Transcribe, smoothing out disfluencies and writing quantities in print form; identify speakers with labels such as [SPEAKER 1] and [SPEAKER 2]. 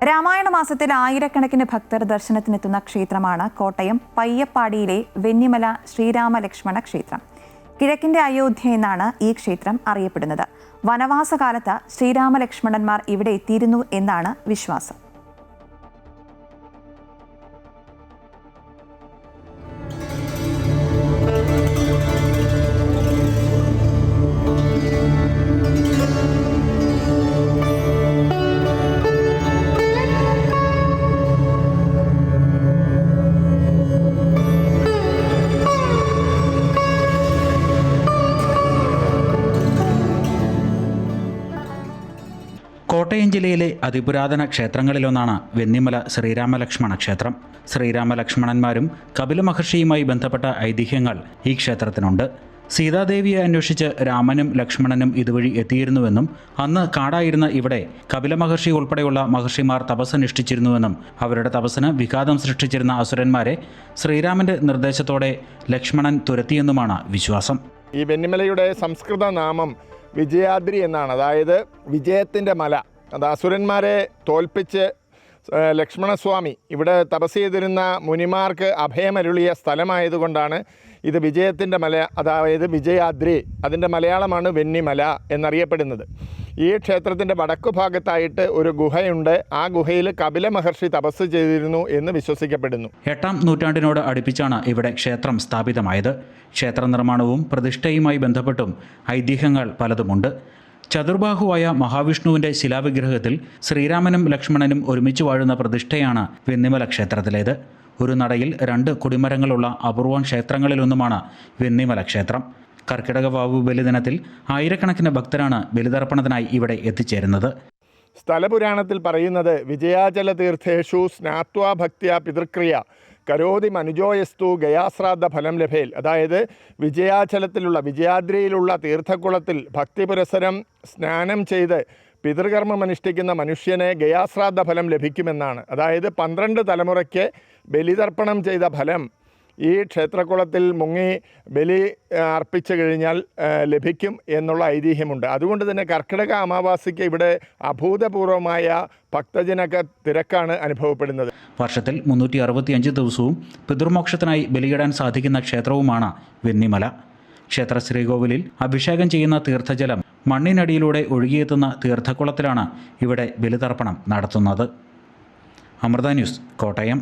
[SPEAKER 1] രാമായണ മാസത്തിൽ ആയിരക്കണക്കിന് ഭക്തർ ദർശനത്തിനെത്തുന്ന ക്ഷേത്രമാണ് കോട്ടയം പയ്യപ്പാടിയിലെ വെന്നിമല ശ്രീരാമ ലക്ഷ്മണ ക്ഷേത്രം. കിഴക്കിന്റെ അയോധ്യ എന്നാണ് ഈ ക്ഷേത്രം അറിയപ്പെടുന്നത്. വനവാസകാലത്ത് ശ്രീരാമ ലക്ഷ്മണന്മാർ ഇവിടെ എത്തിയിരുന്നു എന്നാണ് വിശ്വാസം.
[SPEAKER 2] കോട്ടയം ജില്ലയിലെ അതിപുരാതന ക്ഷേത്രങ്ങളിലൊന്നാണ് വെന്നിമല ശ്രീരാമലക്ഷ്മണ ക്ഷേത്രം. ശ്രീരാമലക്ഷ്മണന്മാരും കപില മഹർഷിയുമായി ബന്ധപ്പെട്ട ഐതിഹ്യങ്ങൾ ഈ ക്ഷേത്രത്തിനുണ്ട്. സീതാദേവിയെ അന്വേഷിച്ച് രാമനും ലക്ഷ്മണനും ഇതുവഴി എത്തിയിരുന്നുവെന്നും അന്ന് കാടായിരുന്ന ഇവിടെ കപില മഹർഷി ഉൾപ്പെടെയുള്ള മഹർഷിമാർ തപസ്സനുഷ്ഠിച്ചിരുന്നുവെന്നും അവരുടെ തപസ്സിന് വിഘാതം സൃഷ്ടിച്ചിരുന്ന അസുരന്മാരെ ശ്രീരാമന്റെ നിർദ്ദേശത്തോടെ ലക്ഷ്മണൻ തുരത്തിയെന്നുമാണ് വിശ്വാസം.
[SPEAKER 3] ഈ വെന്നിമലയുടെ സംസ്കൃത നാമം വിജയാദ്രി എന്നാണ്. അതായത് വിജയത്തിൻ്റെ മല. അത് അസുരന്മാരെ തോൽപ്പിച്ച് ലക്ഷ്മണസ്വാമി ഇവിടെ തപസ് ചെയ്തിരുന്ന മുനിമാർക്ക് അഭയമരുളിയ സ്ഥലമായതുകൊണ്ടാണ് ഇത് വിജയത്തിൻ്റെ മല, അതായത് വിജയാദ്രി. അതിൻ്റെ മലയാളമാണ് വെന്നിമല എന്നറിയപ്പെടുന്നത്. ഈ ക്ഷേത്രത്തിൻ്റെ വടക്കു ഭാഗത്തായിട്ട് ഒരു ഗുഹയുണ്ട്. ആ ഗുഹയിൽ കപില മഹർഷി തപസ് ചെയ്തിരുന്നു എന്ന് വിശ്വസിക്കപ്പെടുന്നു.
[SPEAKER 2] 8ാം നൂറ്റാണ്ടിനോട് അടുപ്പിച്ചാണ് ഇവിടെ ക്ഷേത്രം സ്ഥാപിതമായത്. ക്ഷേത്ര നിർമ്മാണവും പ്രതിഷ്ഠയുമായി ബന്ധപ്പെട്ടും ഐതിഹ്യങ്ങൾ പലതുമുണ്ട്. ചതുർബാഹുവായ മഹാവിഷ്ണുവിൻ്റെ ശിലാവിഗ്രഹത്തിൽ ശ്രീരാമനും ലക്ഷ്മണനും ഒരുമിച്ച് വാഴുന്ന പ്രതിഷ്ഠയാണ് വെന്നിമല ക്ഷേത്രത്തിലേത്. ഒരു നടയിൽ 2 കൊടിമരങ്ങളുള്ള അപൂർവം ക്ഷേത്രങ്ങളിലൊന്നുമാണ് വെന്നിമല ക്ഷേത്രം. കർക്കിടക വാവു ബലിദിനത്തിൽ ആയിരക്കണക്കിന് ഭക്തരാണ് ബലിതർപ്പണത്തിനായി ഇവിടെ എത്തിച്ചേരുന്നത്.
[SPEAKER 3] സ്ഥലപുരാണത്തിൽ പറയുന്നത് വിജയാചല തീർത്ഥേഷു സ്നാത്വാ ഭക്തിയ പിതൃക്രിയ കരോതി മനുജോയസ്തു ഗയാശ്രാദ്ധ ഫലം ലഭേൽ. അതായത് വിജയാചലത്തിലുള്ള വിജയാദ്രിയിലുള്ള തീർത്ഥക്കുളത്തിൽ ഭക്തി പുരസരം സ്നാനം ചെയ്ത് പിതൃകർമ്മം അനുഷ്ഠിക്കുന്ന മനുഷ്യന് ഗയാശ്രാദ്ധ ഫലം ലഭിക്കുമെന്നാണ്. അതായത് 12 തലമുറയ്ക്ക് ബലിതർപ്പണം ചെയ്ത ഫലം ഈ ക്ഷേത്രക്കുളത്തിൽ മുങ്ങി ബലി അർപ്പിച്ചു കഴിഞ്ഞാൽ ലഭിക്കും എന്നുള്ള ഐതിഹ്യമുണ്ട്. അതുകൊണ്ട് തന്നെ കർക്കിടക അമാവാസിക്ക് ഇവിടെ അഭൂതപൂർവമായ ഭക്തജനക തിരക്കാണ് അനുഭവപ്പെടുന്നത്.
[SPEAKER 2] വർഷത്തിൽ 365 ദിവസവും പിതൃമോക്ഷത്തിനായി ബലിയിടാൻ സാധിക്കുന്ന ക്ഷേത്രവുമാണ് വെന്നിമല. ക്ഷേത്ര ശ്രീകോവിലിൽ അഭിഷേകം ചെയ്യുന്ന തീർത്ഥജലം മണ്ണിനടിയിലൂടെ ഒഴുകിയെത്തുന്ന തീർത്ഥക്കുളത്തിലാണ് ഇവിടെ ബലിതർപ്പണം നടത്തുന്നത്. അമൃത ന്യൂസ്, കോട്ടയം.